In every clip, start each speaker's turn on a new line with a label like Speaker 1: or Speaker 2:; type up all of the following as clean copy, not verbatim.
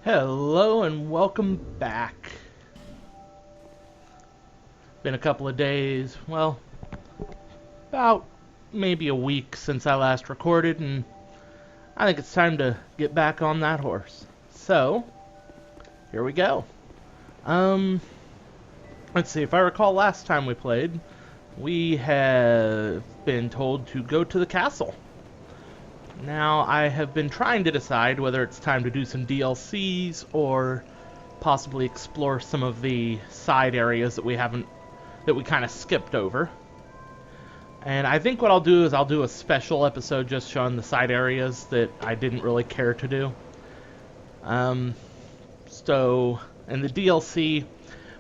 Speaker 1: Hello and welcome back. Been a couple of days, well, about maybe a week since I last recorded, and I think it's time to get back on that horse. So, here we go. Um, let's see, if I recall last time we played, we have been told to go to the castle. Now, I have been trying to decide whether it's time to do some DLCs or possibly explore some of the side areas that we kind of skipped over. And I think what I'll do is I'll do a special episode just showing the side areas that I didn't really care to do. So, in the DLC,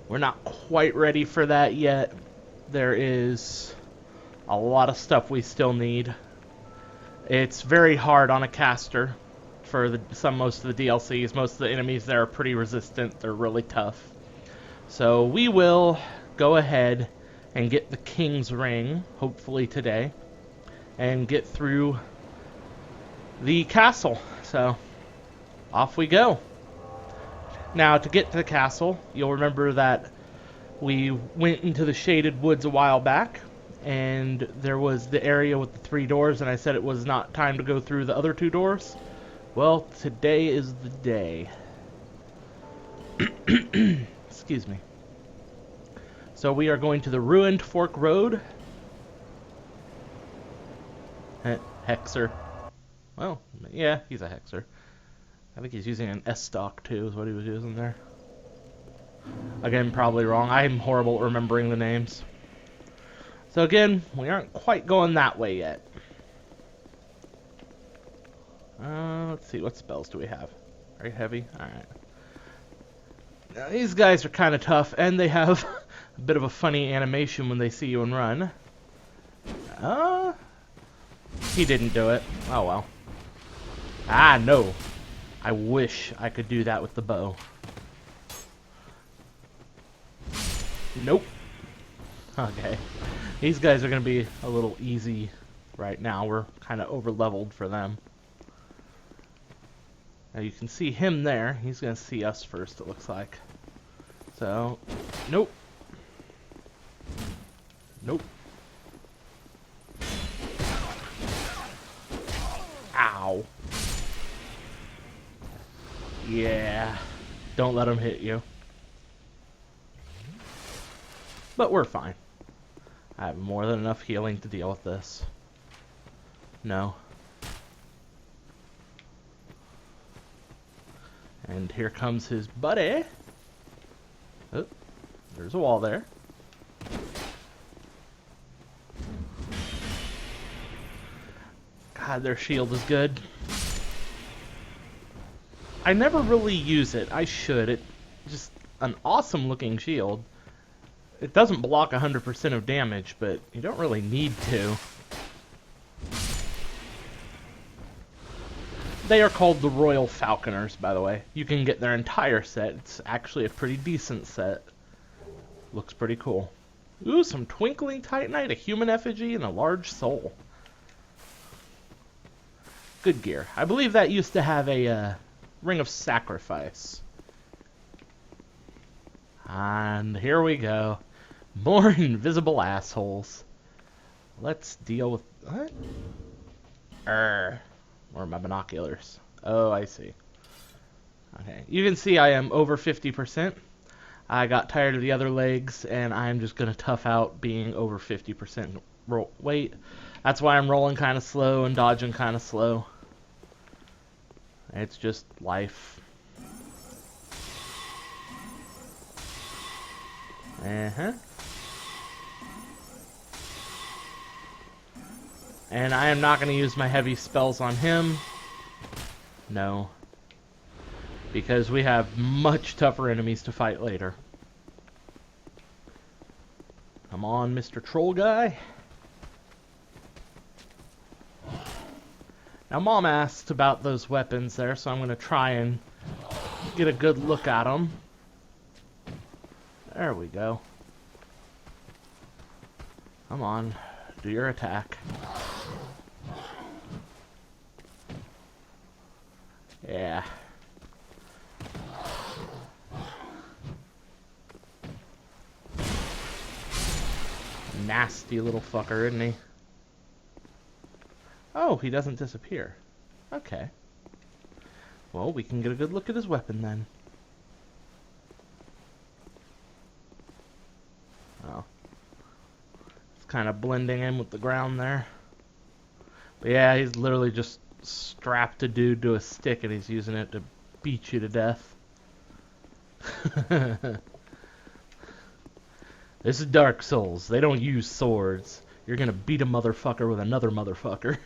Speaker 1: we're not quite ready for that yet. There is a lot of stuff we still need. It's very hard on a caster for most of the DLCs. Most of the enemies there are pretty resistant. They're really tough. So we will go ahead and get the King's Ring, hopefully today, and get through the castle. So, off we go. Now, to get to the castle, you'll remember that we went into the shaded woods a while back, and there was the area with the 3 doors, and I said it was not time to go through the other 2 doors. Well, today is the day. Excuse me. So we are going to the Ruined Fork Road. Hexer. Well, yeah, he's a Hexer. I think he's using an S-stock too, is what he was using there. Again, probably wrong. I'm horrible at remembering the names. So again, we aren't quite going that way yet. Let's see, what spells do we have? Very heavy? Alright. Now, these guys are kind of tough, and they have a bit of a funny animation when they see you and run. He didn't do it. Oh well. Ah, no. I wish I could do that with the bow. Nope. Okay. These guys are going to be a little easy right now. We're kind of over-leveled for them. Now you can see him there. He's going to see us first, it looks like. So, nope. Nope. Ow. Yeah. Don't let him hit you. But we're fine. I have more than enough healing to deal with this. No. And here comes his buddy. Oh, there's a wall there. God, their shield is good. I never really use it. I should. It's just an awesome looking shield. It doesn't block 100% of damage, but you don't really need to. They are called the Royal Falconers, by the way. You can get their entire set. It's actually a pretty decent set. Looks pretty cool. Ooh, some Twinkling Titanite, a human effigy, and a large soul. Good gear. I believe that used to have a Ring of Sacrifice. And here we go. More invisible assholes. Let's deal with... What? Where are my binoculars? Oh, I see. Okay, you can see I am over 50%. I got tired of the other legs, and I'm just going to tough out being over 50% weight. That's why I'm rolling kind of slow and dodging kind of slow. It's just life. Uh-huh. And I am not going to use my heavy spells on him. No. Because we have much tougher enemies to fight later. Come on, Mr. Troll Guy. Now, Mom asked about those weapons there, so I'm going to try and get a good look at them. There we go. Come on, do your attack. Yeah. nasty little fucker, isn't he? Oh, he doesn't disappear. Okay. Well, we can get a good look at his weapon then. Oh. It's kind of blending in with the ground there. But yeah, he's literally just strapped a dude to a stick and he's using it to beat you to death. This is Dark Souls. They don't use swords. You're gonna beat a motherfucker with another motherfucker.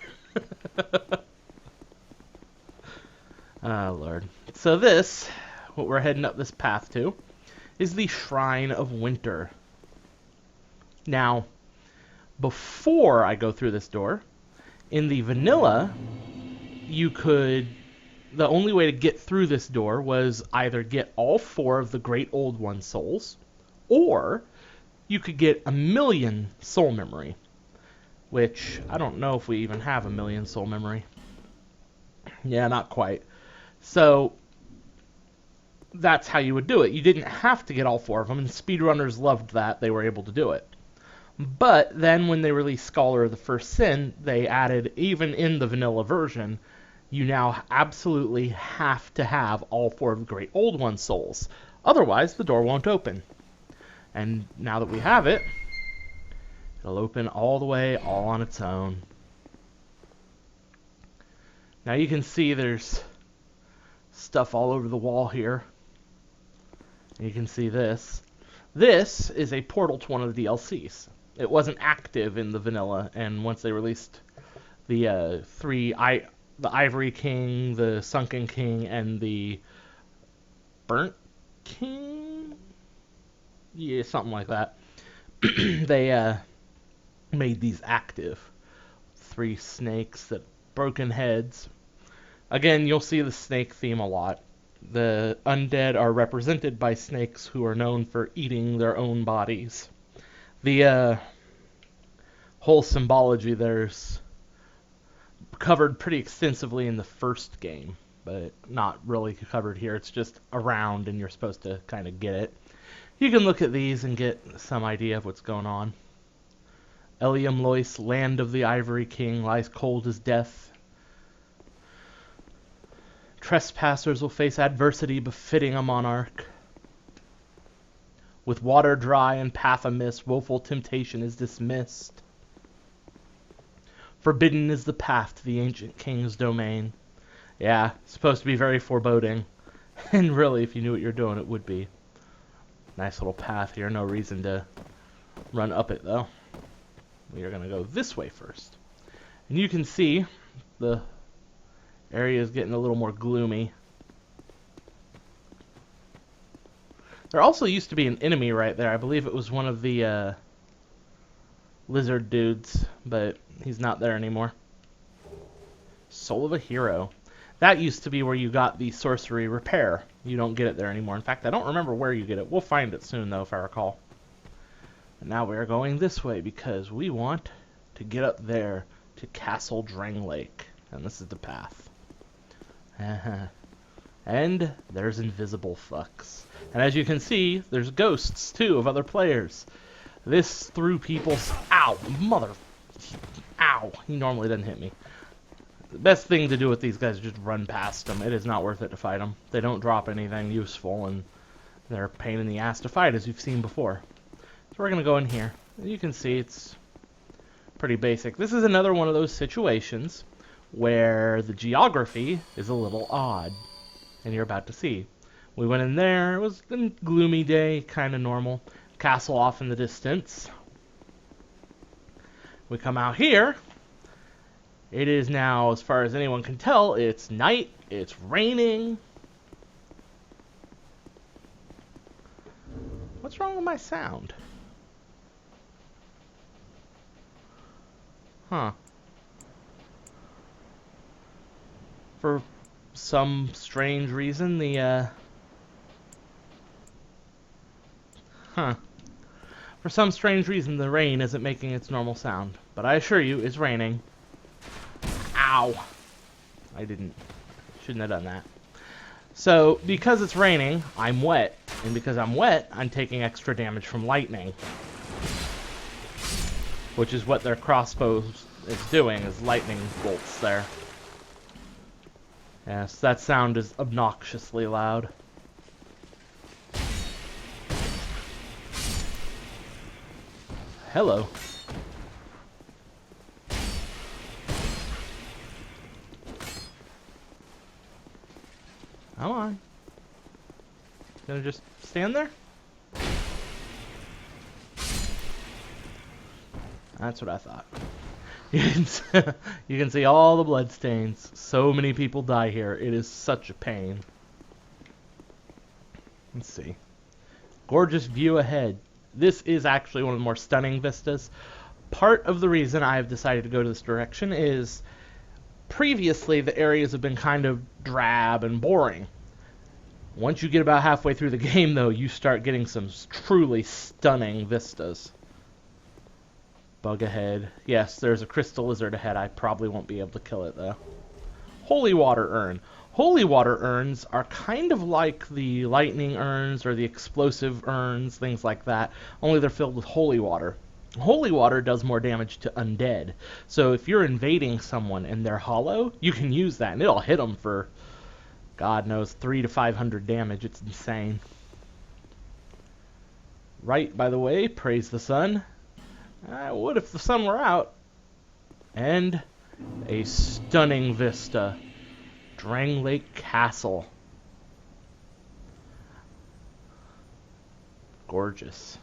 Speaker 1: Oh, Lord. So this, what we're heading up this path to, is the Shrine of Winter. Now, before I go through this door, in the vanilla, you could... The only way to get through this door was either get all 4 of the Great Old One souls, or you could get 1,000,000 soul memory. Which, I don't know if we even have 1,000,000 soul memory. Yeah, not quite. So, that's how you would do it. You didn't have to get all 4 of them, and speedrunners loved that. They were able to do it. But then when they released Scholar of the First Sin, they added, even in the vanilla version, you now absolutely have to have all 4 of the Great Old One souls. Otherwise, the door won't open. And now that we have it, it'll open all the way, all on its own. Now you can see there's stuff all over the wall here. You can see this. This is a portal to one of the DLCs. It wasn't active in the vanilla, and once they released the the Ivory King, the Sunken King, and the Burnt King? Yeah, something like that. They made these active. 3 snakes that broken heads. Again, you'll see the snake theme a lot. The undead are represented by snakes who are known for eating their own bodies. The whole symbology there's covered pretty extensively in the first game, but not really covered here. It's just around and you're supposed to kind of get it. You can look at these and get some idea of what's going on. Eliam Lois, land of the Ivory King, lies cold as death. Trespassers will face adversity befitting a monarch. With water dry and path amiss, woeful temptation is dismissed. Forbidden is the path to the ancient king's domain. Yeah, it's supposed to be very foreboding. And really, if you knew what you're doing, it would be. Nice little path here, no reason to run up it, though. We are going to go this way first. And you can see the area is getting a little more gloomy. There also used to be an enemy right there. I believe it was one of the lizard dudes, but he's not there anymore. Soul of a Hero. That used to be where you got the sorcery repair. You don't get it there anymore. In fact, I don't remember where you get it. We'll find it soon, though, if I recall. And now we are going this way because we want to get up there to Castle Drangleic. And this is the path. And there's invisible fucks. And as you can see, there's ghosts, too, of other players. This threw people's... Ow! Mother... Ow! He normally doesn't hit me. The best thing to do with these guys is just run past them. It is not worth it to fight them. They don't drop anything useful, and they're a pain in the ass to fight, as you've seen before. So we're going to go in here. You can see it's pretty basic. This is another one of those situations where the geography is a little odd. And you're about to see. We went in there. It was a gloomy day, kind of normal. Castle off in the distance. We come out here. It is now, as far as anyone can tell, it's night. It's raining. What's wrong with my sound? Huh. For some strange reason, For some strange reason, the rain isn't making its normal sound. But I assure you, it's raining. Ow! Shouldn't have done that. So, because it's raining, I'm wet. And because I'm wet, I'm taking extra damage from lightning. which is what their crossbow is doing, is lightning bolts there. Yes, that sound is obnoxiously loud. Hello. Come on. Gonna just stand there? That's what I thought. You can see all the bloodstains. So many people die here. It is such a pain. Let's see. Gorgeous view ahead. This is actually one of the more stunning vistas. Part of the reason I've decided to go to this direction is previously the areas have been kind of drab and boring. Once you get about halfway through the game, though, you start getting some truly stunning vistas. Bug ahead. Yes, there's a crystal lizard ahead. I probably won't be able to kill it, though. Holy water urn. Holy water urns are kind of like the lightning urns or the explosive urns, things like that, only they're filled with holy water. Holy water does more damage to undead. So if you're invading someone and they're hollow, you can use that, and it'll hit them for, God knows, 300 to 500 damage. It's insane. Right, by the way, praise the sun. I would if the sun were out. And a stunning vista. Drang Lake Castle. Gorgeous.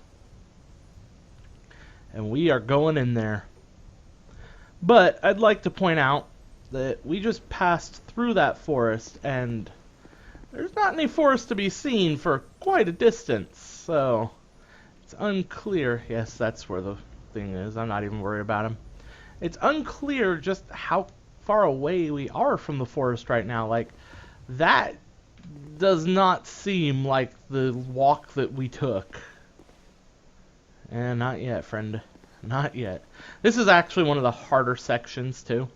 Speaker 1: And we are going in there. But I'd like to point out that we just passed through that forest, and there's not any forest to be seen for quite a distance, so it's unclear. Yes, that's where the thing is. I'm not even worried about him. It's unclear just how far away we are from the forest right now. Like, that does not seem like the walk that we took. And not yet, friend. Not yet. This is actually one of the harder sections, too.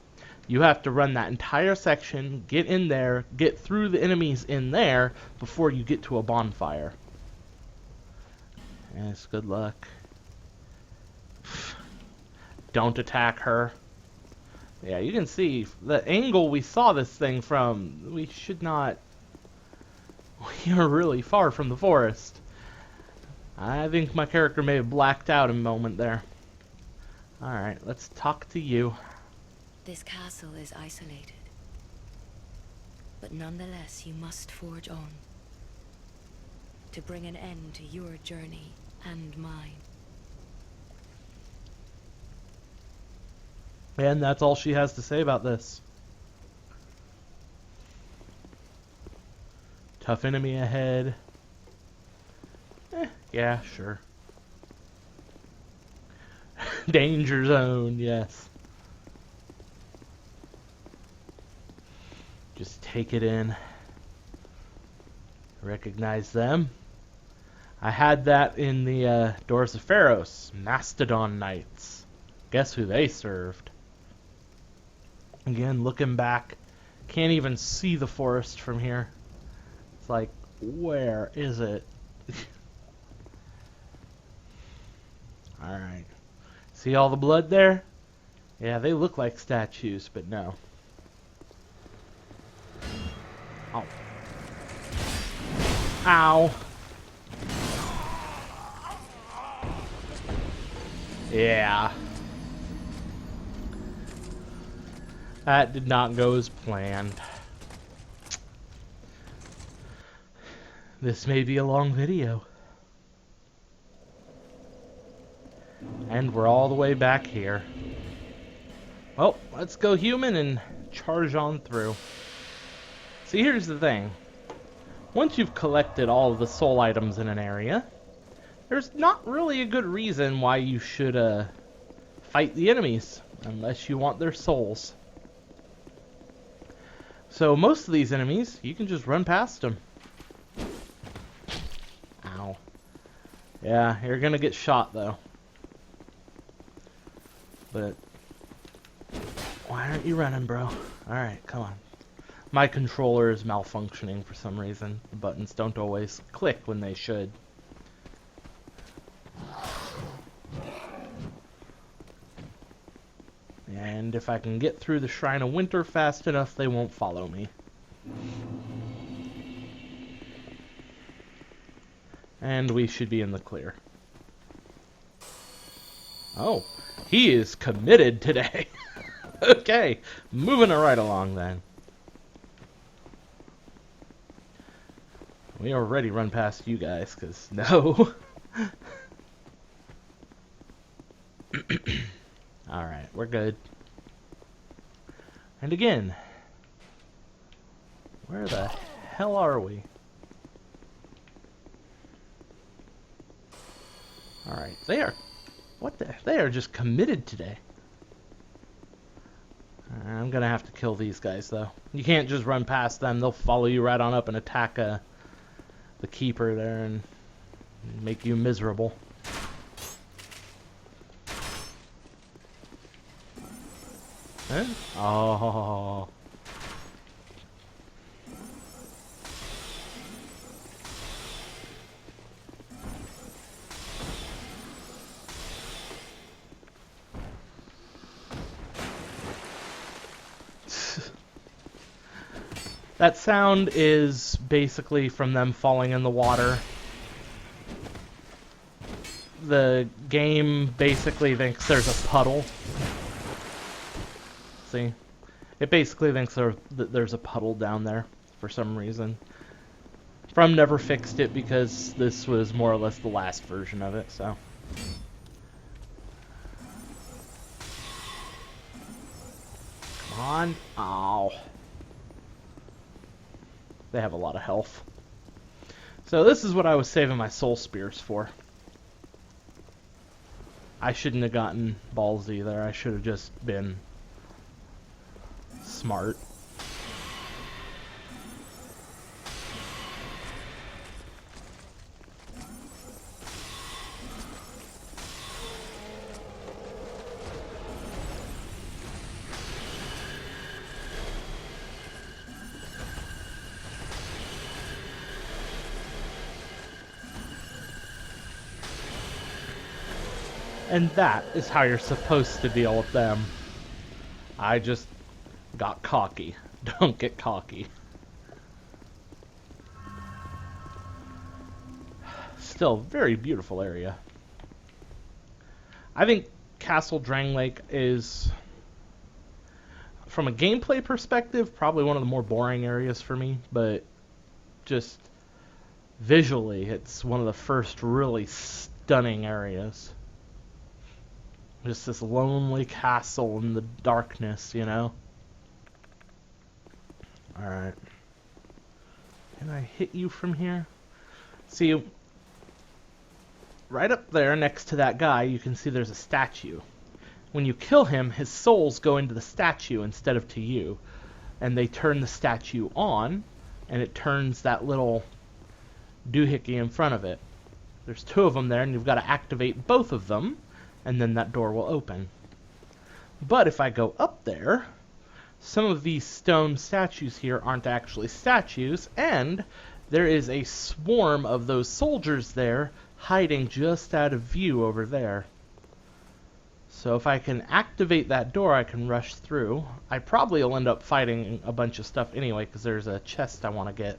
Speaker 1: You have to run that entire section, get in there, get through the enemies in there before you get to a bonfire. Yes, good luck. Don't attack her. Yeah, you can see the angle we saw this thing from. We should not... We are really far from the forest. I think my character may have blacked out a moment there. Alright, let's talk to you.
Speaker 2: This castle is isolated, but nonetheless you must forge on to bring an end to your journey and mine.
Speaker 1: And that's all she has to say about this. Tough enemy ahead. Yeah, sure. Danger zone, yes. Just take it in. Recognize them. I had that in the Doors of Pharos, Mastodon Knights. Guess who they served? Again, looking back, can't even see the forest from here. It's like, where is it? Alright. See all the blood there? Yeah, they look like statues, but no. Ow. Ow. Yeah. That did not go as planned. This may be a long video. And we're all the way back here. Well, let's go human and charge on through. See, here's the thing. Once you've collected all of the soul items in an area, there's not really a good reason why you should fight the enemies, unless you want their souls. So most of these enemies, you can just run past them. Ow. Yeah, you're gonna get shot though. But why aren't you running, bro? Alright, come on. My controller is malfunctioning for some reason. The buttons don't always click when they should. And if I can get through the Shrine of Winter fast enough, they won't follow me. And we should be in the clear. Oh, he is committed today. Okay, moving it right along then. We already run past you guys, because no. Alright, we're good. And again, where the hell are we? Alright, they are... What the... They are just committed today. I'm gonna have to kill these guys, though. You can't just run past them. They'll follow you right on up and attack the keeper there and make you miserable. Huh? Oh. That sound is basically from them falling in the water. The game basically thinks there's a puddle. See? It basically thinks there's a puddle down there for some reason. From never fixed it because this was more or less the last version of it, so... Come on. Ow. They have a lot of health. So this is what I was saving my soul spears for. I shouldn't have gotten ballsy there. I should have just been smart. And that is how you're supposed to deal with them. I just got cocky. Don't get cocky. Still, very beautiful area. I think Castle Drangleic is, from a gameplay perspective, probably one of the more boring areas for me, but just visually, it's one of the first really stunning areas. Just this lonely castle in the darkness, you know? Alright. Can I hit you from here? See, right up there next to that guy, you can see there's a statue. When you kill him, his souls go into the statue instead of to you. And they turn the statue on, and it turns that little doohickey in front of it. There's two of them there, and you've got to activate both of them, and then that door will open. But if I go up there, some of these stone statues here aren't actually statues, and there is a swarm of those soldiers there hiding just out of view over there. So if I can activate that door, I can rush through. I probably will end up fighting a bunch of stuff anyway, because there's a chest I want to get.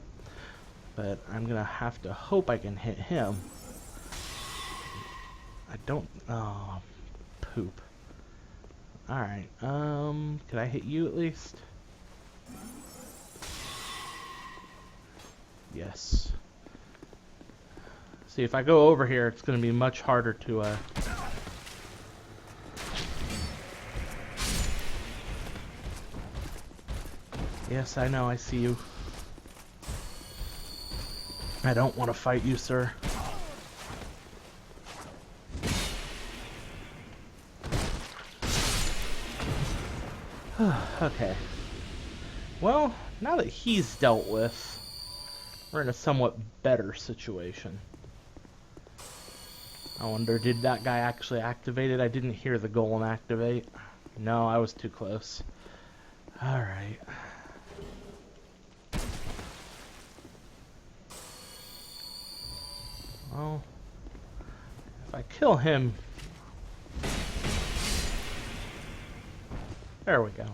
Speaker 1: But I'm going to have to hope I can hit him. I don't... Oh, poop. Alright, can I hit you at least? Yes. See, if I go over here, it's going to be much harder to, Yes, I know, I see you. I don't want to fight you, sir. Okay. Well, now that he's dealt with, we're in a somewhat better situation. I wonder, did that guy actually activate it? I didn't hear the golem activate. No, I was too close. Alright. Well, if I kill him... There we go.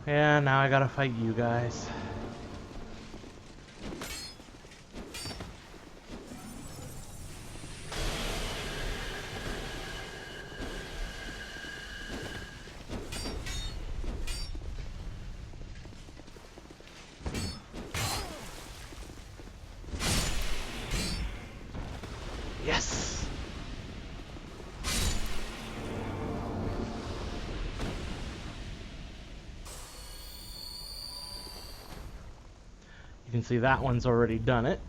Speaker 1: And now I gotta fight you guys. Yes! You can see that one's already done it.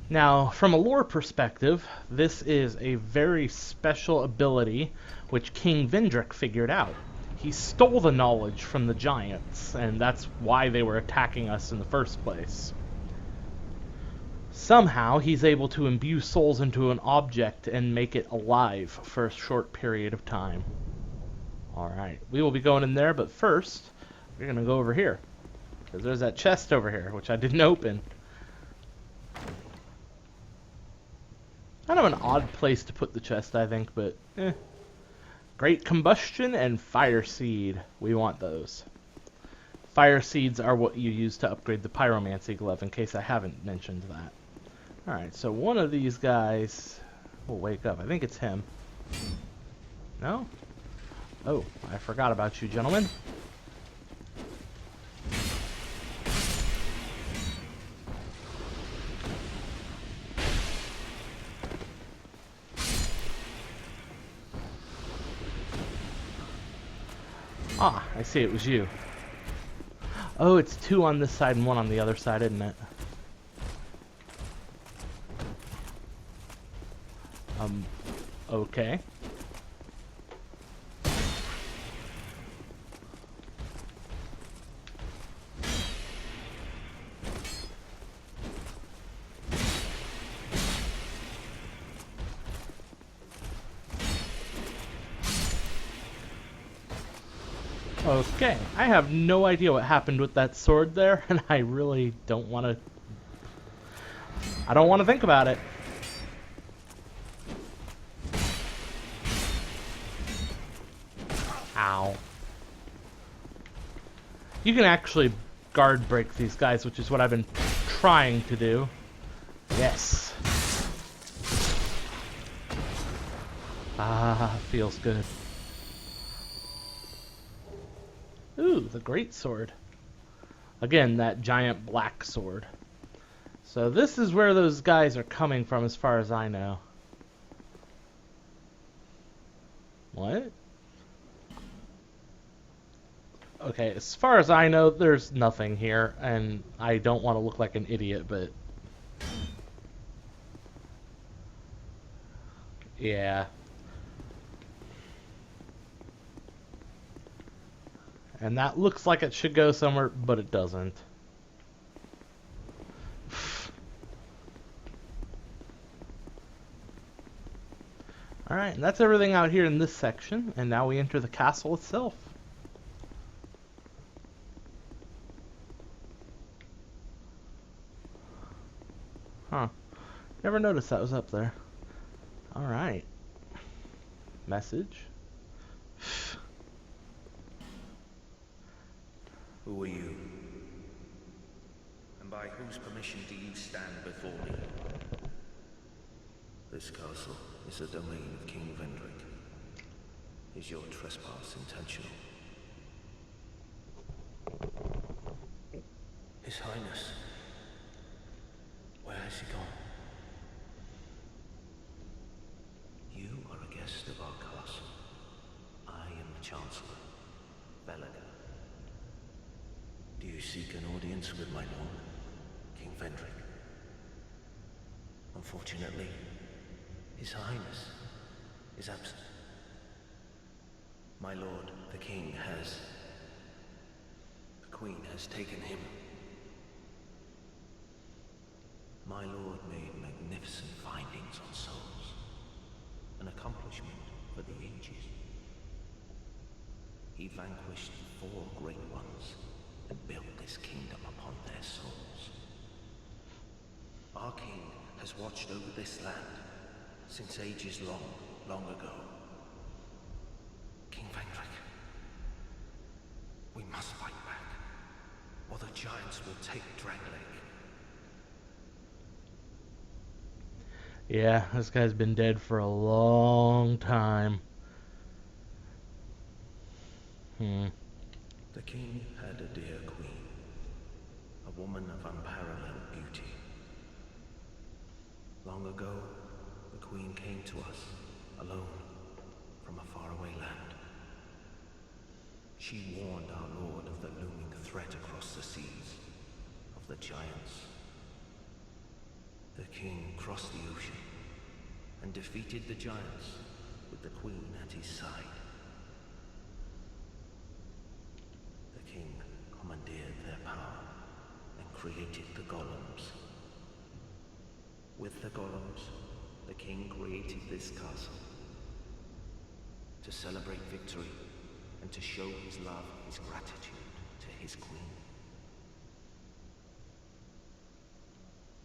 Speaker 1: Now, from a lore perspective, this is a very special ability which King Vendrick figured out. He stole the knowledge from the giants, and that's why they were attacking us in the first place. Somehow, he's able to imbue souls into an object and make it alive for a short period of time. Alright, we will be going in there, but first, we're going to go over here. Because there's that chest over here, which I didn't open. Kind of an odd place to put the chest, I think, but Great Combustion and Fire Seed. We want those. Fire Seeds are what you use to upgrade the Pyromancy Glove, in case I haven't mentioned that. Alright, so one of these guys will wake up. I think it's him. No? Oh, I forgot about you, gentlemen. Ah, I see, it was you. Oh, it's two on this side and one on the other side, isn't it? Okay. Okay, I have no idea what happened with that sword there, and I really don't want to... I don't want to think about it. Ow. You can actually guard break these guys, which is what I've been trying to do. Yes. Ah, feels good. Ooh, the great sword. Again, that giant black sword. So this is where those guys are coming from, as far as I know. What? Okay, as far as I know, there's nothing here, and I don't want to look like an idiot, but... yeah. And that looks like it should go somewhere, but it doesn't. Alright, and that's everything out here in this section, and now we enter the castle itself. Huh. Never noticed that was up there. Alright. Message.
Speaker 3: Who are you? And by whose permission do you stand before me? This castle is a domain of King Vendrick. Is your trespass intentional? His Highness. Where has he gone? You are a guest of our castle. I am the Chancellor, Belaga. Do you seek an audience with my lord, King Vendrick? Unfortunately, His Highness is absent. My lord, the King, has... the Queen has taken him. My lord made magnificent findings on souls, an accomplishment for the ages. He vanquished 4 great ones and built this kingdom upon their souls. Our king has watched over this land Since ages long ago. King Vendrick, we must fight back, or the giants will take Drangleic.
Speaker 1: Yeah, this guy's been dead for a long time.
Speaker 3: The king had a dear queen, a woman of unparalleled beauty. Long ago, the queen came to us, alone, from a faraway land. She warned our lord of the looming threat across the seas, of the giants. The king crossed the ocean and defeated the giants with the queen at his side. The king commandeered their power and created the golems. With the golems, the king created this castle to celebrate victory and to show his love, his gratitude to his queen.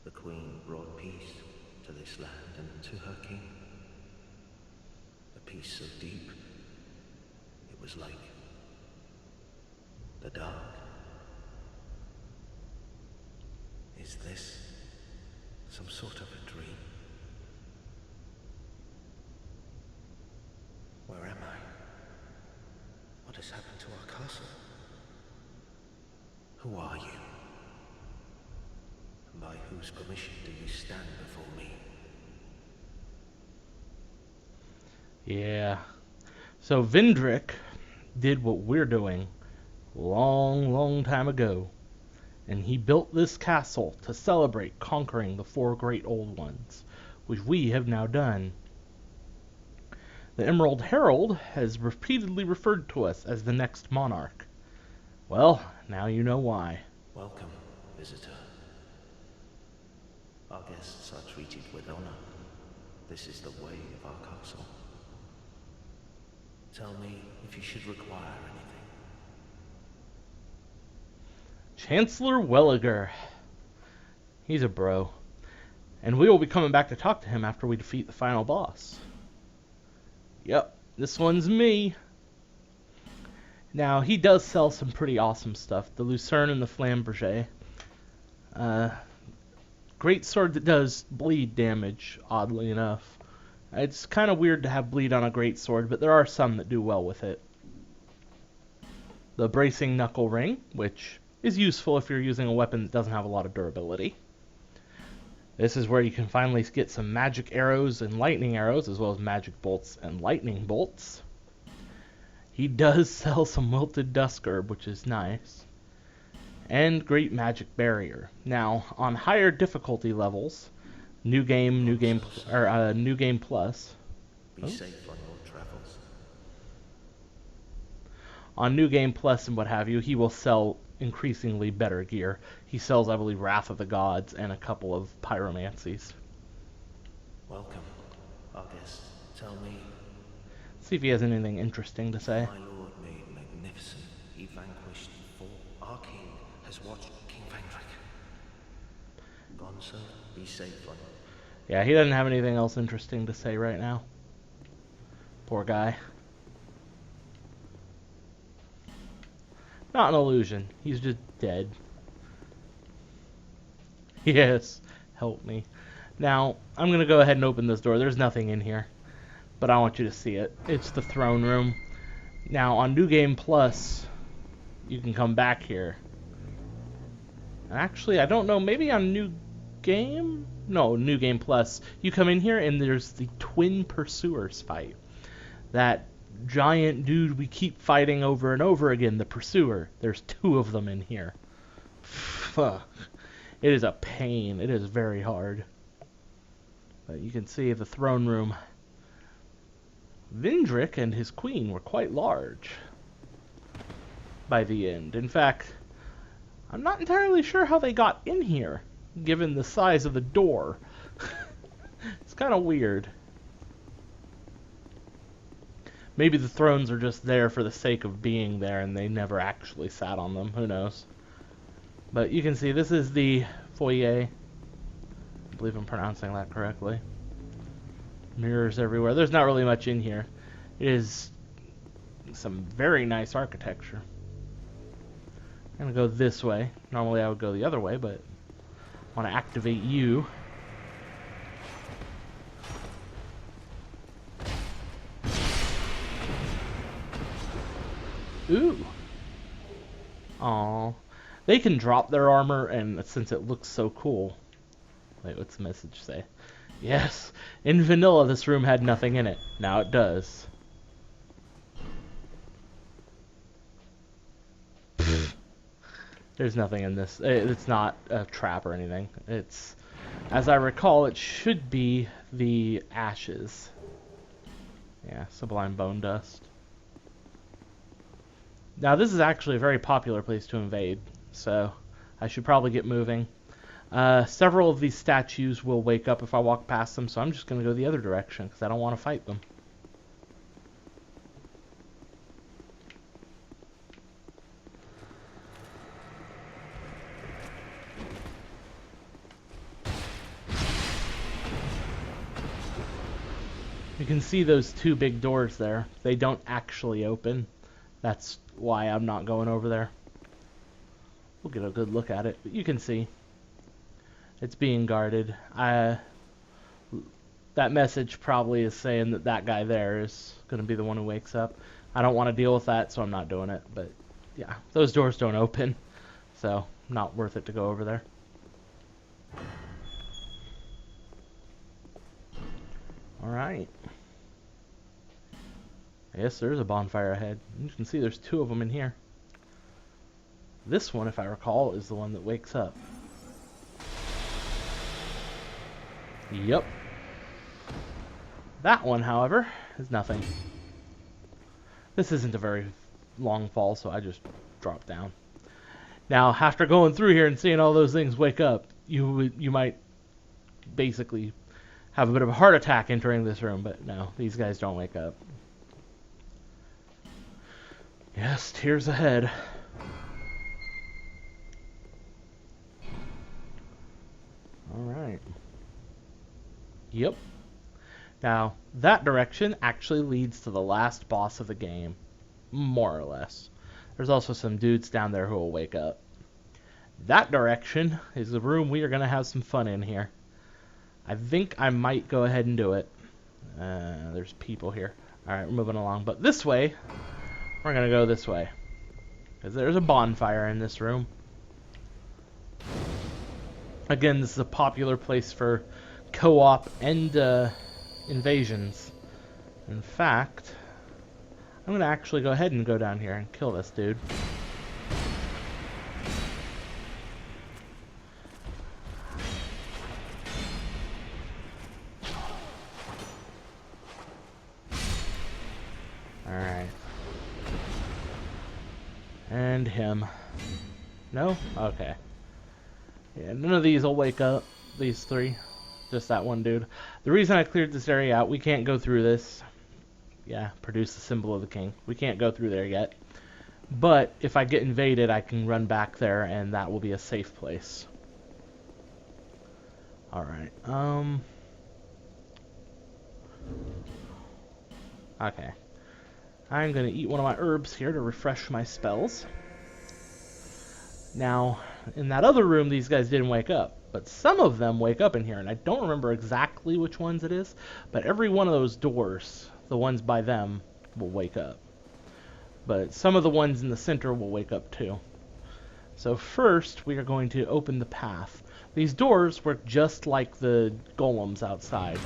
Speaker 3: The queen brought peace to this land and to her king. A peace so deep, it was like the dark. Is this some sort of a dream? Where am I? What has happened to our castle? Who are you? And by whose permission do you stand before me?
Speaker 1: Yeah. So Vendrick did what we're doing long time ago. And he built this castle to celebrate conquering the 4 great old ones, which we have now done. The Emerald Herald has repeatedly referred to us as the next monarch. Well, now you know why.
Speaker 3: Welcome, visitor. Our guests are treated with honor. This is the way of our castle. Tell me if you should require anything.
Speaker 1: Chancellor Welliger. He's a bro. And we will be coming back to talk to him after we defeat the final boss. Yep, this one's me. Now, he does sell some pretty awesome stuff. The Lucerne and the Flamberger. Great sword that does bleed damage, oddly enough. It's kind of weird to have bleed on a great sword, but there are some that do well with it. The Bracing Knuckle Ring, which is useful if you're using a weapon that doesn't have a lot of durability. This is where you can finally get some magic arrows and lightning arrows, as well as magic bolts and lightning bolts. He does sell some wilted dusk herb, which is nice. And Great Magic Barrier. Now, on higher difficulty levels, New Game Plus.
Speaker 3: Be safe on your travels.
Speaker 1: On New Game Plus and what have you, he will sell increasingly better gear. He sells, I believe, Wrath of the Gods and a couple of pyromancies.
Speaker 3: Welcome, our guest. Tell me.
Speaker 1: See if he has anything interesting to say.
Speaker 3: My lord made magnificent. He vanquished 4. Our king has watched King Vendrick. Gone, sir. Be safe on you.
Speaker 1: Yeah, he doesn't have anything else interesting to say right now. Poor guy. Not an illusion. He's just dead. Yes, help me. Now, I'm going to go ahead and open this door. There's nothing in here, but I want you to see it. It's the throne room. Now, on New Game Plus, you can come back here. Actually, I don't know. Maybe on New Game? No, New Game Plus. You come in here, and there's the Twin Pursuers fight. That giant dude we keep fighting over and over again, the Pursuer. There's 2 of them in here. Fuck. It is a pain. It is very hard. But you can see the throne room. Vendrick and his queen were quite large by the end. In fact, I'm not entirely sure how they got in here, given the size of the door. It's kind of weird. Maybe the thrones are just there for the sake of being there and they never actually sat on them. Who knows? But you can see this is the foyer. I believe I'm pronouncing that correctly. Mirrors everywhere. There's not really much in here. It is some very nice architecture. I'm gonna go this way. Normally I would go the other way, but I want to activate you. Ooh. Aw. They can drop their armor, and since it looks so cool. Wait, what's the message say? Yes, in vanilla this room had nothing in it. Now it does. There's nothing in this. It's not a trap or anything. It's, as I recall, it should be the ashes. Yeah, sublime bone dust. Now this is actually a very popular place to invade, so I should probably get moving. Several of these statues will wake up if I walk past them, so I'm just going to go the other direction because I don't want to fight them. You can see those two big doors there. They don't actually open. That's why I'm not going over there. We'll get a good look at it, but you can see it's being guarded. That message probably is saying that that guy there is going to be the one who wakes up. I don't want to deal with that, so I'm not doing it. But yeah, those doors don't open, so not worth it to go over there. Alright. Yes, there's a bonfire ahead. You can see there's two of them in here. This one, if I recall, is the one that wakes up. Yep. That one, however, is nothing. This isn't a very long fall, so I just dropped down. Now, after going through here and seeing all those things wake up, you might basically have a bit of a heart attack entering this room, but no, these guys don't wake up. Yes, tears ahead. Alright. Yep. Now, that direction actually leads to the last boss of the game. More or less. There's also some dudes down there who will wake up. That direction is the room we are going to have some fun in here. I think I might go ahead and do it. There's people here. Alright, we're moving along. But this way, we're going to go this way. Because there's a bonfire in this room. Again, this is a popular place for co-op and invasions. In fact, I'm going to actually go ahead and go down here and kill this dude. Alright. And him. No? Okay. Yeah, none of these will wake up. These three. Just that one dude. The reason I cleared this area out, we can't go through this. Yeah, produce the symbol of the king. We can't go through there yet. But if I get invaded, I can run back there, and that will be a safe place. Alright. Okay. I'm going to eat one of my herbs here to refresh my spells. Now, in that other room, these guys didn't wake up. But some of them wake up in here, and I don't remember exactly which ones it is. But every one of those doors, the ones by them, will wake up. But some of the ones in the center will wake up too. So first, we are going to open the path. These doors work just like the golems outside.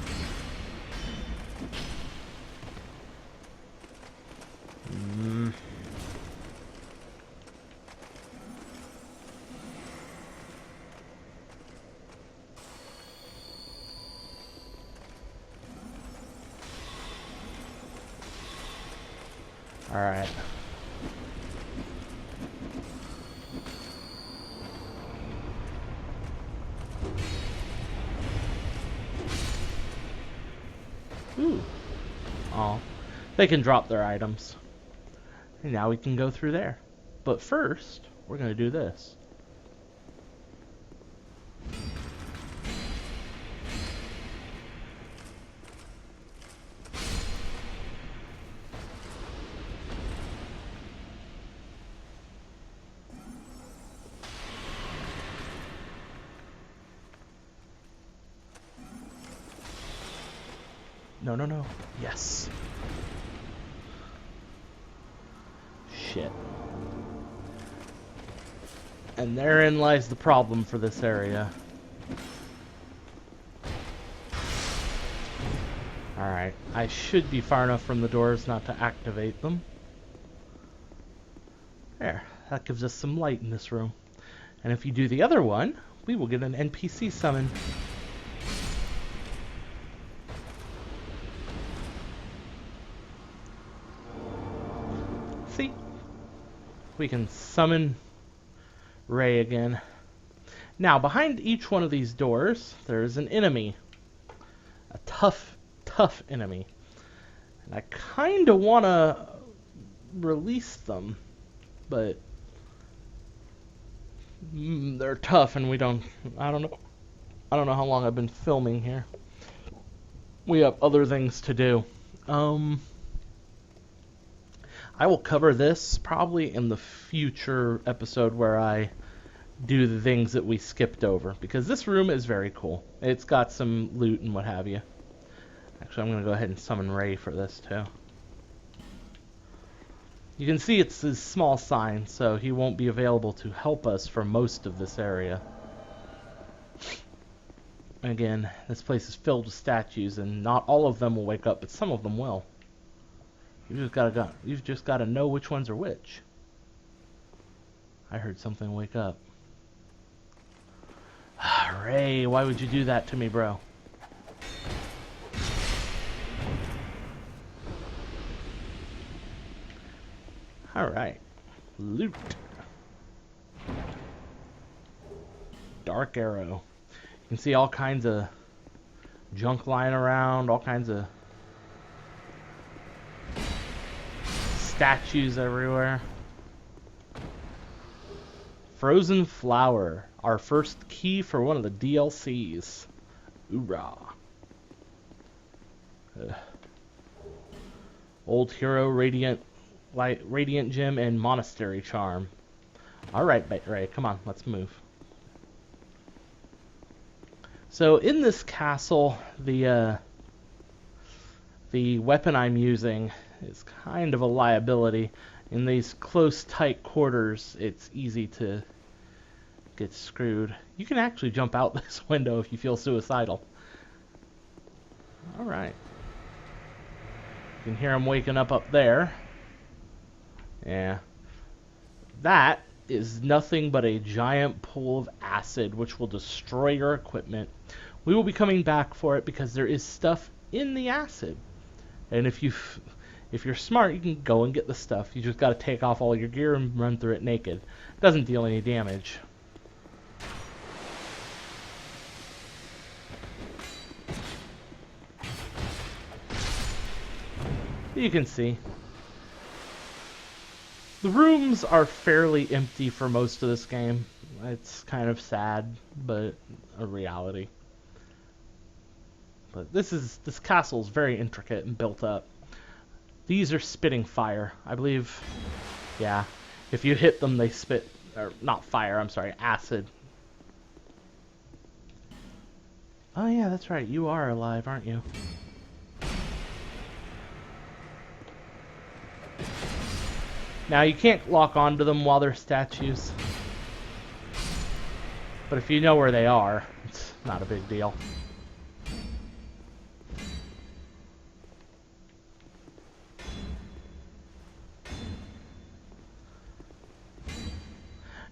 Speaker 1: Alright. Ooh. Oh. They can drop their items. And now we can go through there. But first, we're going to do this. No, no, no. Yes. Shit. And therein lies the problem for this area. Alright, I should be far enough from the doors not to activate them. There, that gives us some light in this room. And if you do the other one, we will get an NPC summon. See? We can summon Ray again. Now, behind each one of these doors, there is an enemy. A tough enemy. And I kind of want to release them, but they're tough, and I don't know how long I've been filming here. We have other things to do. I will cover this probably in the future episode where I do the things that we skipped over, because this room is very cool. It's got some loot and what have you. Actually, I'm going to go ahead and summon Ray for this too. You can see it's his small sign, so he won't be available to help us for most of this area. Again, this place is filled with statues, and not all of them will wake up, but some of them will. You've just got to know which ones are which. I heard something wake up. Ray, why would you do that to me, bro? Alright. Loot. Dark arrow. You can see all kinds of junk lying around, all kinds of statues everywhere. Frozen flower. Our first key for one of the DLCs. Hoorah. Old hero, radiant gem, and monastery charm. Alright, Ray, come on, let's move. So in this castle, the weapon I'm using is kind of a liability. In these close, tight quarters, it's easy to get screwed. You can actually jump out this window if you feel suicidal. Alright. You can hear him waking up there. Yeah. That is nothing but a giant pool of acid which will destroy your equipment. We will be coming back for it because there is stuff in the acid. And if you're smart, you can go and get the stuff. You just got to take off all your gear and run through it naked. It doesn't deal any damage. You can see. The rooms are fairly empty for most of this game. It's kind of sad, but a reality. But this castle is very intricate and built up. These are spitting fire, I believe. Yeah, if you hit them, they spit, or not fire, I'm sorry, acid. Oh yeah, that's right, you are alive, aren't you? Now, you can't lock onto them while they're statues. But if you know where they are, it's not a big deal.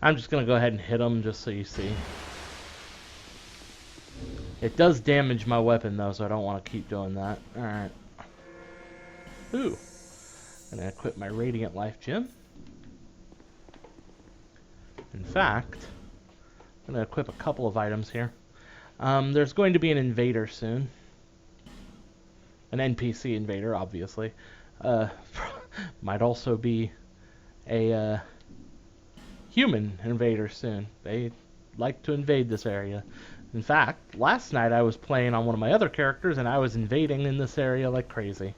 Speaker 1: I'm just going to go ahead and hit them just so you see. It does damage my weapon, though, so I don't want to keep doing that. Alright. Ooh. I'm going to equip my Radiant Life Gem. In fact, I'm going to equip a couple of items here. There's going to be an invader soon. An NPC invader, obviously. Might also be a human invader soon. They like to invade this area. In fact, last night I was playing on one of my other characters and I was invading in this area like crazy.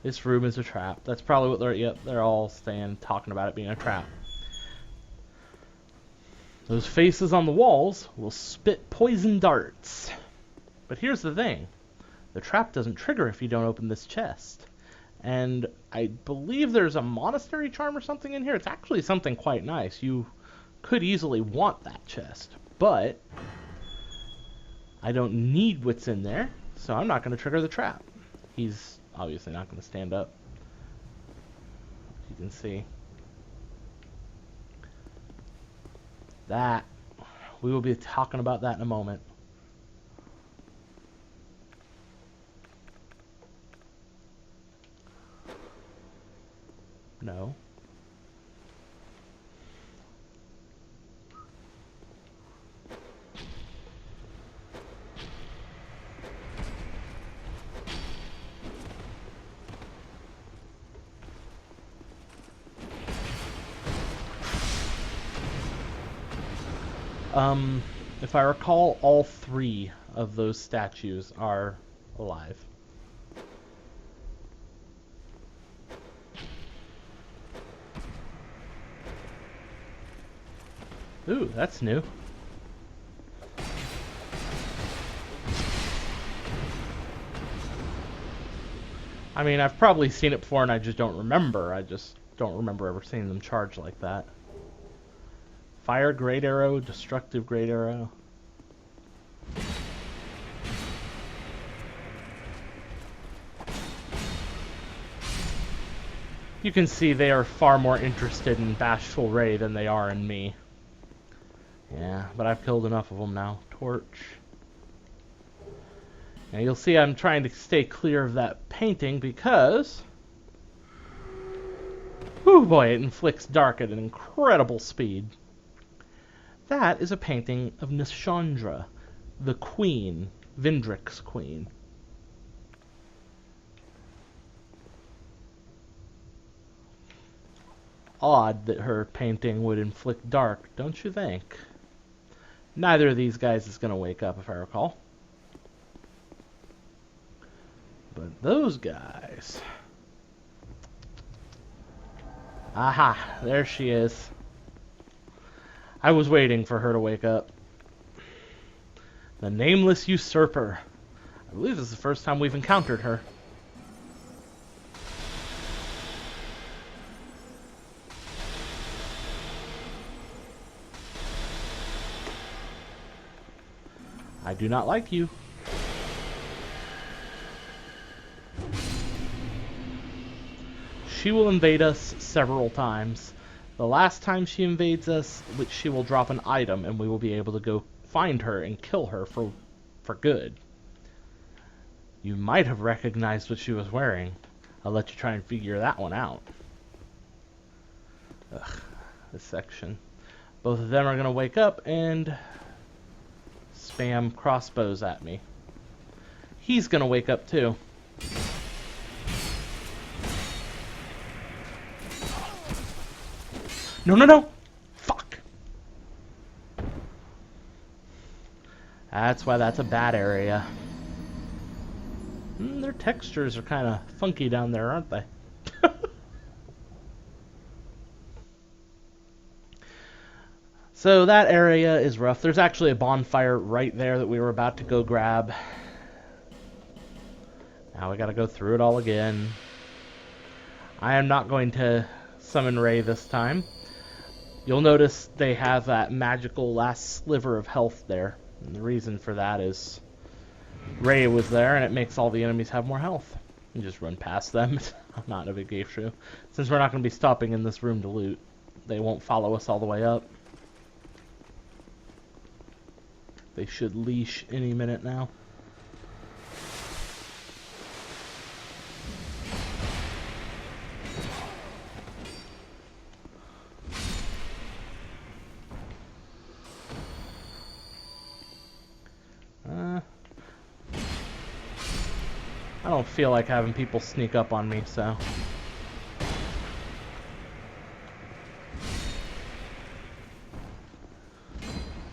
Speaker 1: This room is a trap. That's probably what they're all saying, talking about it being a trap. Those faces on the walls will spit poison darts. But here's the thing. The trap doesn't trigger if you don't open this chest. And I believe there's a monastery charm or something in here. It's actually something quite nice. You could easily want that chest, but I don't need what's in there, so I'm not going to trigger the trap. He's obviously not going to stand up. You can see that. We will be talking about that in a moment. No. If I recall, all 3 of those statues are alive. Ooh, that's new. I mean, I've probably seen it before and I just don't remember. I just don't remember ever seeing them charge like that. Fire Great Arrow, Destructive Great Arrow. You can see they are far more interested in Bashful Ray than they are in me. Yeah, but I've killed enough of them now. Torch. Now you'll see I'm trying to stay clear of that painting because... oh boy, it inflicts dark at an incredible speed. That is a painting of Nishandra, the queen, Vindrik's queen. Odd that her painting would inflict dark, don't you think? Neither of these guys is going to wake up, if I recall. But those guys... aha, there she is. I was waiting for her to wake up. The Nameless Usurper. I believe this is the first time we've encountered her. I do not like you. She will invade us several times. The last time she invades us, which she will drop an item, and we will be able to go find her and kill her for good. You might have recognized what she was wearing. I'll let you try and figure that one out. Ugh, this section. Both of them are going to wake up and spam crossbows at me. He's going to wake up too. No, no, no! Fuck! That's why that's a bad area. Their textures are kind of funky down there, aren't they? So that area is rough. There's actually a bonfire right there that we were about to go grab. Now we gotta go through it all again. I am not going to summon Ray this time. You'll notice they have that magical last sliver of health there. And the reason for that is Ray was there and it makes all the enemies have more health. You just run past them. It's not a big issue. Since we're not going to be stopping in this room to loot, they won't follow us all the way up. They should leash any minute now. I don't feel like having people sneak up on me, so...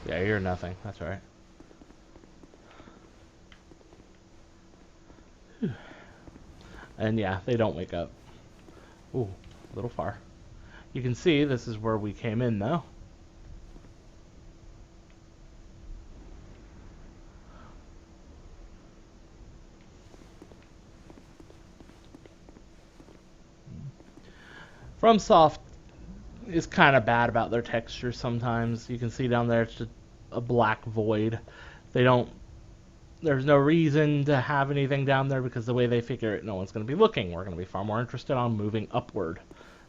Speaker 1: yeah, you're nothing. That's alright. And yeah, they don't wake up. Ooh, a little far. You can see this is where we came in, though. FromSoft is kind of bad about their textures sometimes. You can see down there it's just a black void. They don't. There's no reason to have anything down there because the way they figure it, no one's going to be looking. We're going to be far more interested on moving upward.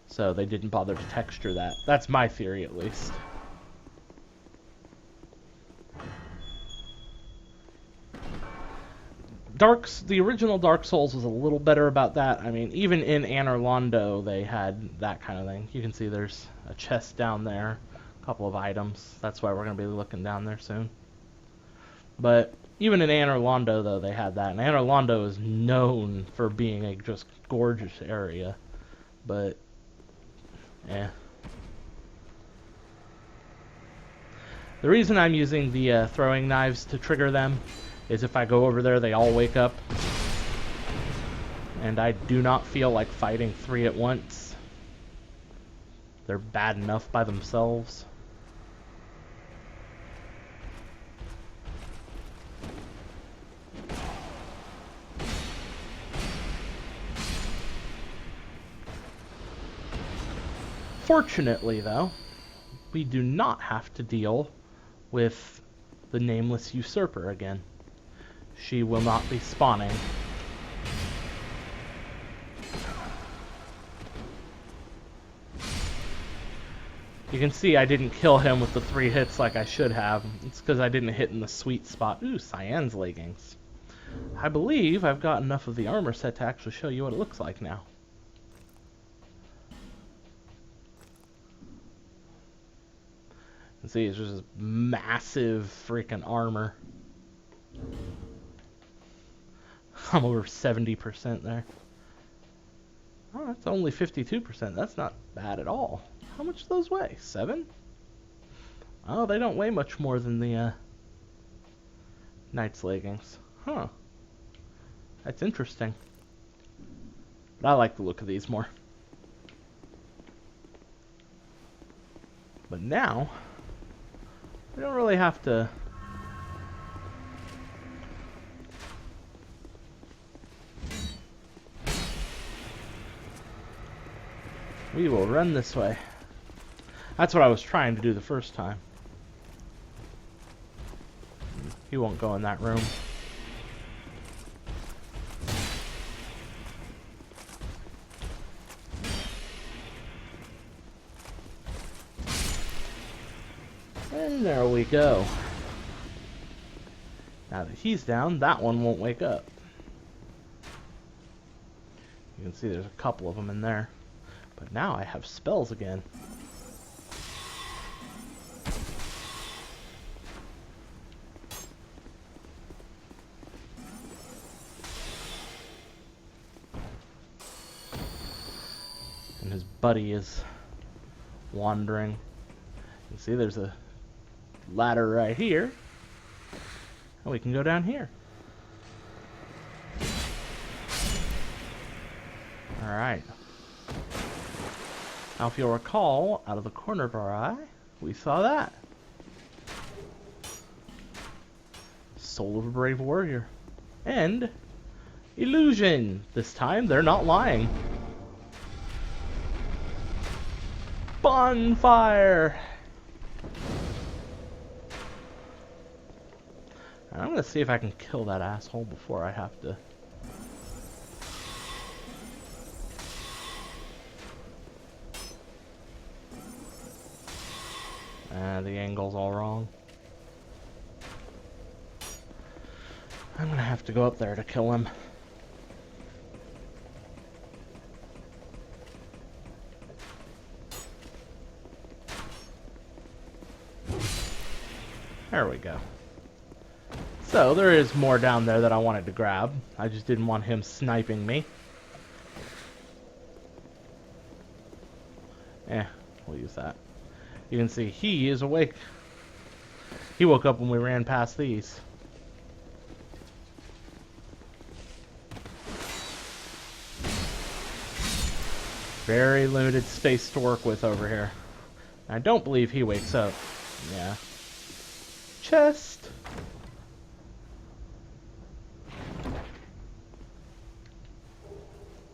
Speaker 1: So they didn't bother to texture that. That's my theory, at least. The original Dark Souls was a little better about that. I mean, even in Anor Londo, they had that kind of thing. You can see there's a chest down there, a couple of items. That's why we're going to be looking down there soon. But even in Anor Londo, though, they had that. And Anor Londo is known for being a just gorgeous area. But, yeah. The reason I'm using the throwing knives to trigger them is if I go over there, they all wake up. And I do not feel like fighting 3 at once. They're bad enough by themselves. Fortunately, though, we do not have to deal with the Nameless Usurper again. She will not be spawning. You can see I didn't kill him with the 3 hits like I should have. It's because I didn't hit in the sweet spot. Ooh, Cyan's leggings. I believe I've got enough of the armor set to actually show you what it looks like now. You can see it's just this massive freaking armor. I'm over 70% there. Oh, that's only 52%. That's not bad at all. How much do those weigh? 7? Oh, they don't weigh much more than the Knight's leggings. Huh. That's interesting. But I like the look of these more. But now, we don't really have to... We will run this way. That's what I was trying to do the first time. He won't go in that room. And there we go. Now that he's down, that one won't wake up. You can see there's a couple of them in there. But now I have spells again. And his buddy is wandering. You can see there's a ladder right here. And we can go down here. Alright. Now, if you'll recall, out of the corner of our eye, we saw that. Soul of a Brave Warrior. And illusion. This time, they're not lying. Bonfire! And I'm going to see if I can kill that asshole before I have to... The angle's all wrong. I'm gonna have to go up there to kill him. There we go. So there is more down there that I wanted to grab. I just didn't want him sniping me. We'll use that. You can see he is awake. He woke up when we ran past these. Very limited space to work with over here. I don't believe he wakes up. Yeah. Chest.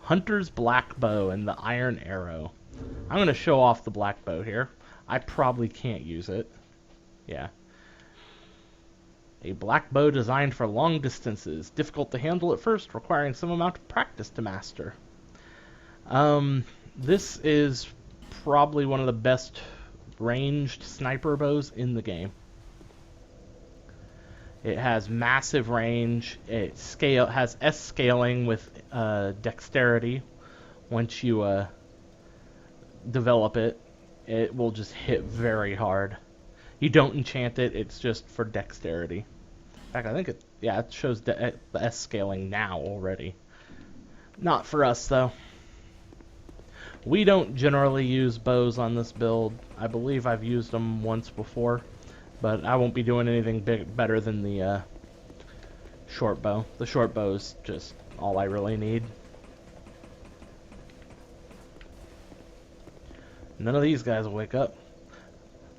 Speaker 1: Hunter's Black Bow and the Iron Arrow. I'm going to show off the black bow here. I probably can't use it. Yeah. A black bow designed for long distances. Difficult to handle at first, requiring some amount of practice to master. This is probably one of the best ranged sniper bows in the game. It has massive range. It has S scaling with dexterity. Once you develop it, it will just hit very hard. You don't enchant it, it's just for dexterity. In fact, I think it shows the S scaling now already. Not for us, though. We don't generally use bows on this build. I believe I've used them once before, but I won't be doing anything better than the short bow. The short bow is just all I really need. None of these guys will wake up.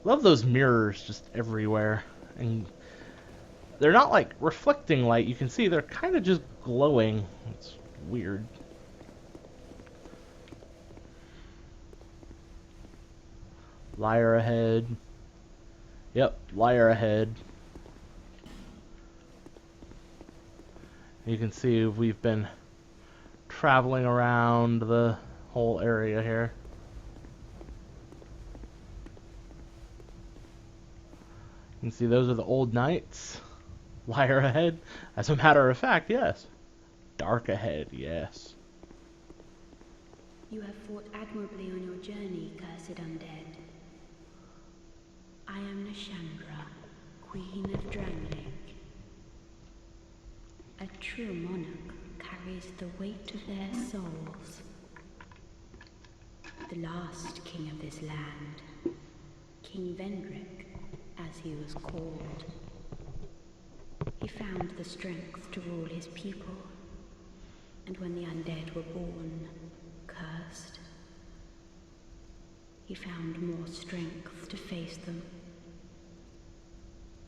Speaker 1: Love those mirrors just everywhere. And they're not like reflecting light. You can see they're kind of just glowing. It's weird. Liar ahead. Yep, liar ahead. You can see we've been traveling around the whole area here. You can see those are the old knights. Liar ahead. As a matter of fact, yes. Dark ahead, yes.
Speaker 4: You have fought admirably on your journey, cursed undead. I am Nashandra, Queen of Drangleic. A true monarch carries the weight of their souls. The last king of this land, King Vendrick, as he was called. He found the strength to rule his people, and when the undead were born, cursed, he found more strength to face them.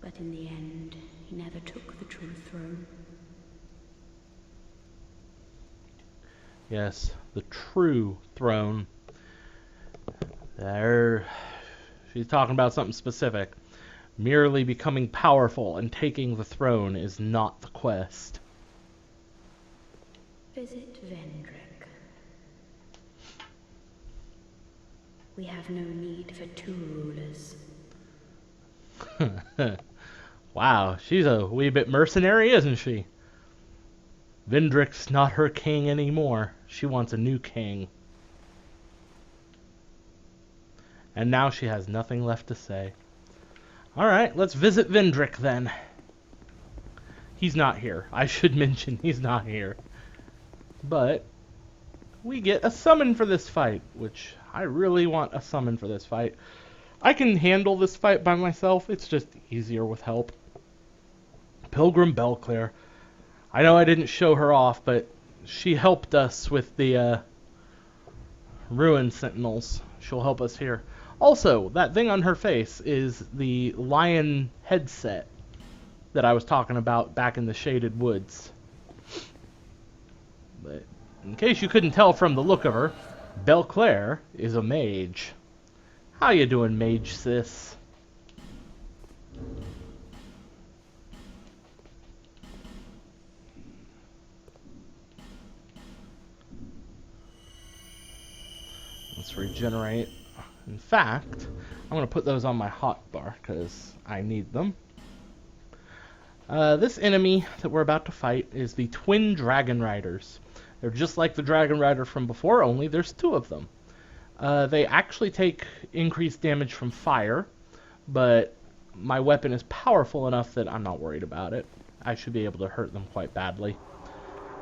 Speaker 4: But in the end, he never took the true throne.
Speaker 1: Yes, the true throne. There, she's talking about something specific. Merely becoming powerful and taking the throne is not the quest.
Speaker 4: Visit Vendrick. We have no need for two rulers.
Speaker 1: Wow, she's a wee bit mercenary, isn't she? Vendrick's not her king anymore. She wants a new king. And now she has nothing left to say. Alright, let's visit Vendrick then. He's not here. I should mention he's not here. But we get a summon for this fight, which I really want a summon for this fight. I can handle this fight by myself. It's just easier with help. Pilgrim Belclair. I know I didn't show her off, but she helped us with the Ruin Sentinels. She'll help us here. Also, that thing on her face is the lion headset that I was talking about back in the Shaded Woods. But in case you couldn't tell from the look of her, Belclair is a mage. How you doing, mage sis? Let's regenerate. In fact, I'm going to put those on my hotbar because I need them. This enemy that we're about to fight is the twin Dragonriders. They're just like the Dragonrider from before, only there's two of them. They actually take increased damage from fire, but my weapon is powerful enough that I'm not worried about it. I should be able to hurt them quite badly.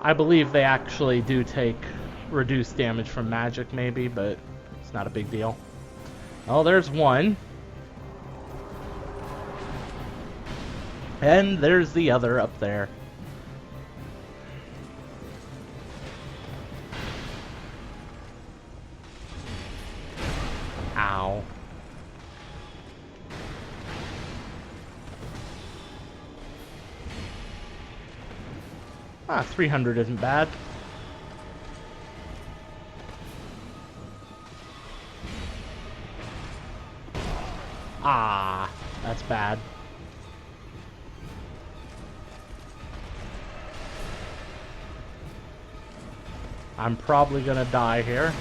Speaker 1: I believe they actually do take reduced damage from magic maybe, but it's not a big deal. Oh, there's one. And there's the other up there. Ow. Ah, 300 isn't bad. Ah, that's bad. I'm probably gonna die here.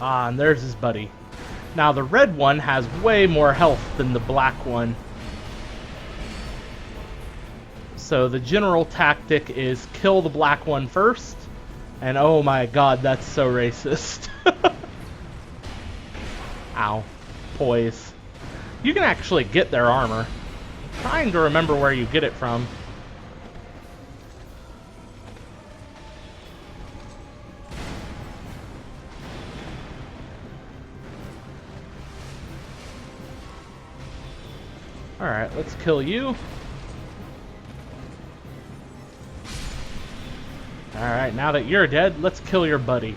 Speaker 1: Ah, and there's his buddy. Now the red one has way more health than the black one. So the general tactic is kill the black one first. And oh my god, that's so racist. Ow. Poise. You can actually get their armor. I'm trying to remember where you get it from. Alright, let's kill you. Alright, now that you're dead, let's kill your buddy.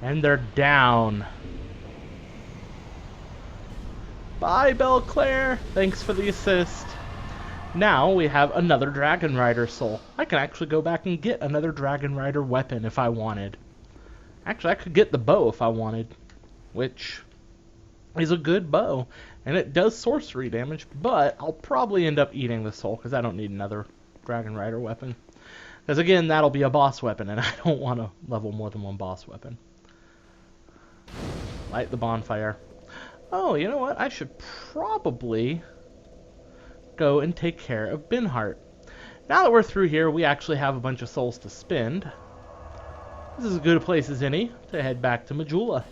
Speaker 1: And they're down. Bye, Belclaire. Thanks for the assist. Now we have another Dragonrider soul. I can actually go back and get another Dragonrider weapon if I wanted. Actually, I could get the bow if I wanted, which is a good bow. And it does sorcery damage, but I'll probably end up eating the soul because I don't need another Dragonrider weapon. Because again, that'll be a boss weapon, and I don't want to level more than one boss weapon. Light the bonfire. Oh, you know what? I should probably go and take care of Binhart. Now that we're through here, we actually have a bunch of souls to spend. This is as good a place as any to head back to Majula.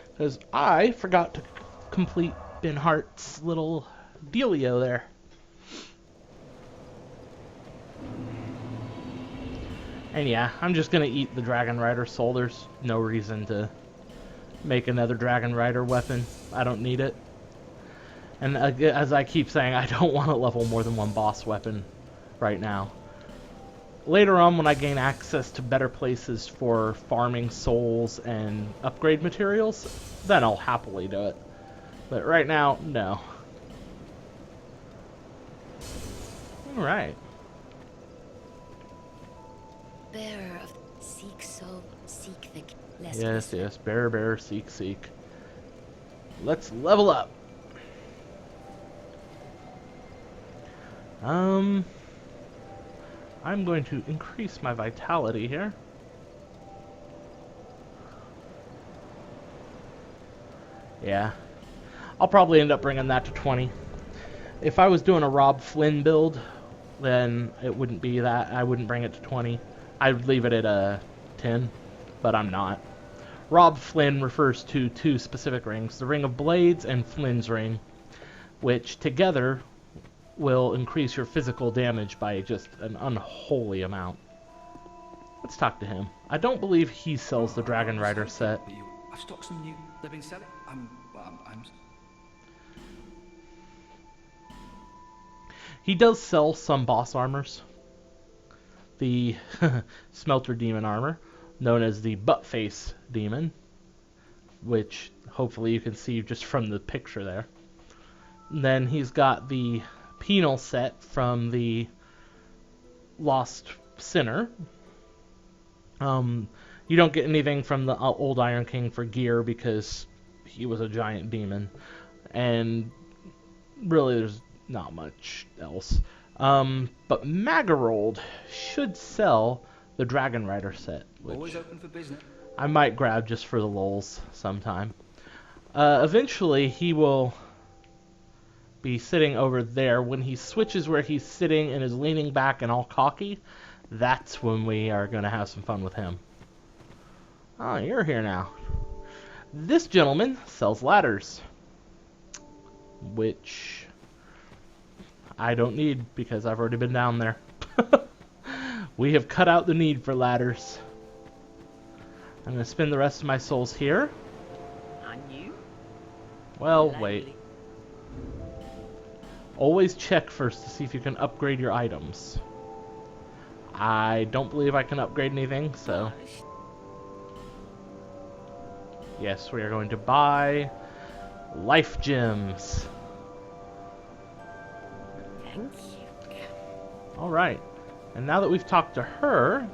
Speaker 1: Because I forgot to complete Binhart's little dealio there. And yeah, I'm just going to eat the Dragonrider soul. There's no reason to make another Dragonrider weapon. I don't need it. And as I keep saying, I don't want to level more than one boss weapon right now. Later on, when I gain access to better places for farming souls and upgrade materials, then I'll happily do it. But right now, no. Alright.
Speaker 2: Bearer of seek soul, seek the
Speaker 1: Yes, yes. Bearer, seek, seek. Let's level up. I'm going to increase my vitality here. Yeah. I'll probably end up bringing that to 20. If I was doing a Rob Flynn build, then it wouldn't be that. I wouldn't bring it to 20. I'd leave it at a 10, but I'm not. Rob Flynn refers to two specific rings, the Ring of Blades and Flynn's Ring, which together will increase your physical damage by just an unholy amount. Let's talk to him. I don't believe he sells the Dragonrider set.
Speaker 5: I've stocked some new. They've been selling.
Speaker 1: He does sell some boss armors. The Smelter Demon armor, known as the Buttface Demon, which hopefully you can see just from the picture there. And then he's got the Penal set from the Lost Sinner. You don't get anything from the old Iron King for gear because he was a giant demon. And really there's not much else. But Magarold should sell the Dragonrider set, which
Speaker 5: Always open for business.
Speaker 1: I might grab just for the lulz sometime. Eventually he will be sitting over there. When he switches where he's sitting and is leaning back and all cocky, that's when we are going to have some fun with him. Oh, you're here now. This gentleman sells ladders, which I don't need because I've already been down there. We have cut out the need for ladders. I'm going to spend the rest of my souls here.
Speaker 2: On you?
Speaker 1: Well, wait. Always check first to see if you can upgrade your items. I don't believe I can upgrade anything, so... Yes, we are going to buy life gems.
Speaker 2: Thank you.
Speaker 1: Alright. And now that we've talked to her,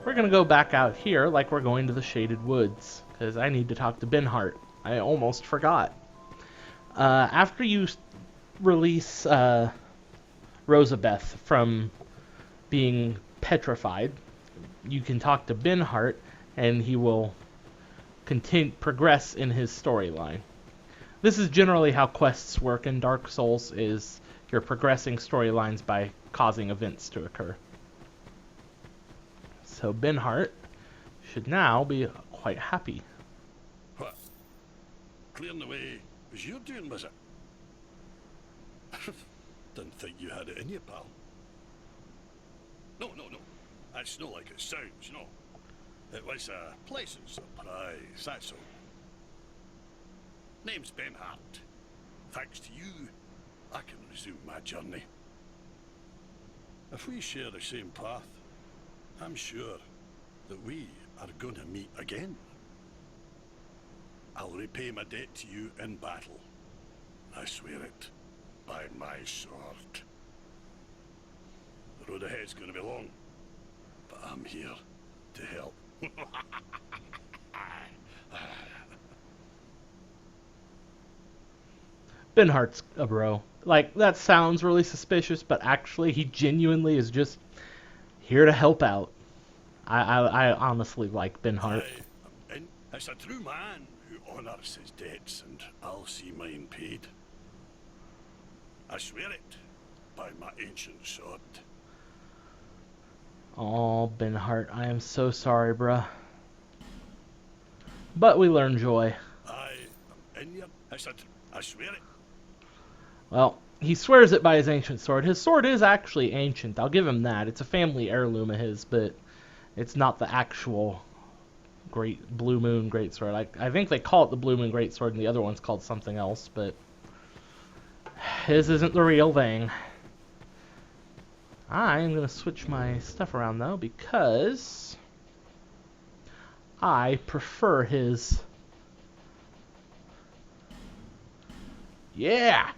Speaker 1: we're going to go back out here like we're going to the Shaded Woods. Because I need to talk to Binhart. I almost forgot. After you release Rosabeth from being petrified, you can talk to Binhart, and he will progress in his storyline. This is generally how quests work in Dark Souls, is you're progressing storylines by causing events to occur. So Binhart should now be quite happy.
Speaker 6: What? Clearing the way was you doing, was it? Didn't think you had it in you, pal. No. That's not like it sounds, no. It was a pleasant surprise, that's all. Name's Binhart. Thanks to you, I can resume my journey. If we share the same path, I'm sure that we are going to meet again. I'll repay my debt to you in battle. I swear it, by my sword. The road ahead's going to be long, but I'm here to help.
Speaker 1: Binhart's a bro. Like, that sounds really suspicious, but actually he genuinely is just here to help out. I honestly like Binhart.
Speaker 6: It's a true man who honours his debts, and I'll see mine paid. I swear it by my ancient sword.
Speaker 1: Oh, Binhart, I am so sorry, bruh. But we learn joy.
Speaker 6: I am in your... I swear it.
Speaker 1: Well, he swears it by his ancient sword. His sword is actually ancient, I'll give him that. It's a family heirloom of his, but it's not the actual great Blue Moon Greatsword. I think they call it the Blue Moon Greatsword, and the other one's called something else, but his isn't the real thing. I'm going to switch my stuff around, though, because I prefer his... Yeah!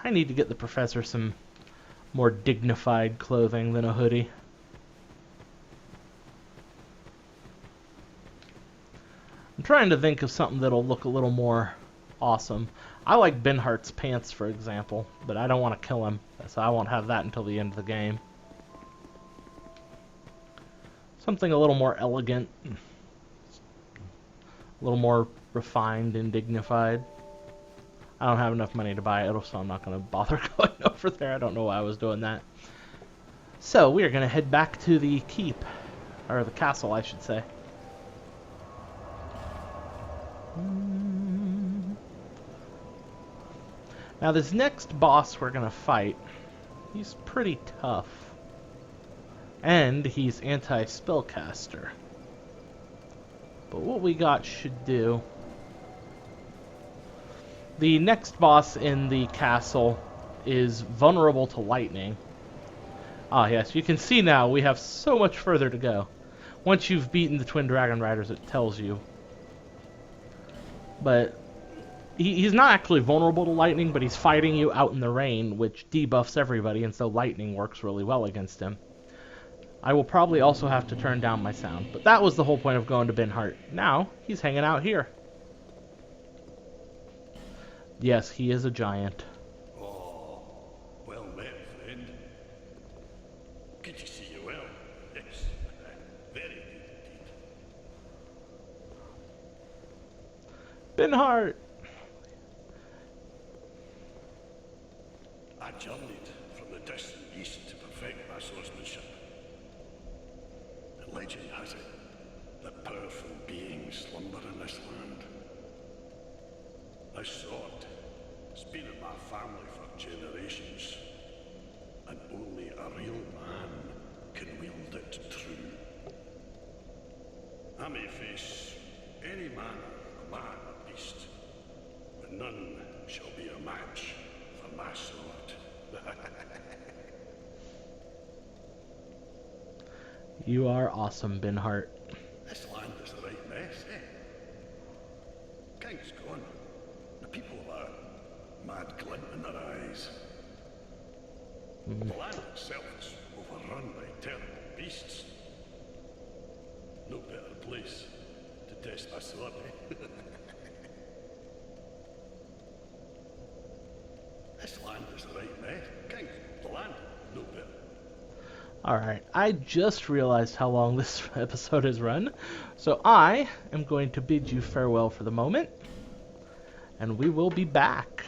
Speaker 1: I need to get the professor some more dignified clothing than a hoodie. I'm trying to think of something that'll look a little more awesome. I like Binhart's pants, for example, but I don't want to kill him, so I won't have that until the end of the game. Something a little more elegant, a little more refined and dignified. I don't have enough money to buy it, so I'm not going to bother going over there. I don't know why I was doing that. So, we are going to head back to the keep, or the castle, I should say. Now, this next boss we're going to fight, he's pretty tough. And he's anti-spellcaster. But what we got should do... The next boss in the castle is vulnerable to lightning. Ah, yes, you can see now we have so much further to go. Once you've beaten the twin Dragonriders, it tells you. But he's not actually vulnerable to lightning, but he's fighting you out in the rain, which debuffs everybody, and so lightning works really well against him. I will probably also have to turn down my sound, but that was the whole point of going to Binhart. Now, he's hanging out here. Yes, he is a giant.
Speaker 6: Oh, well met, friend. Good to see you well. Yes, very good indeed.
Speaker 1: Binhart!
Speaker 6: I journeyed from the distant east to perfect my swordsmanship. And legend has it that powerful beings slumber in this land. This sword has been in my family for generations, and only a real man can wield it true. I may face any man or beast, but none shall be a match for my sword.
Speaker 1: You are awesome, Binhart.
Speaker 6: This land is the right mess, eh? skies. The land itself is overrun by terrible beasts. No better place to test my sword, eh? This land is the right mess, King. The land, no better.
Speaker 1: Alright, I just realized how long this episode has run, so I am going to bid you farewell for the moment, and we will be back.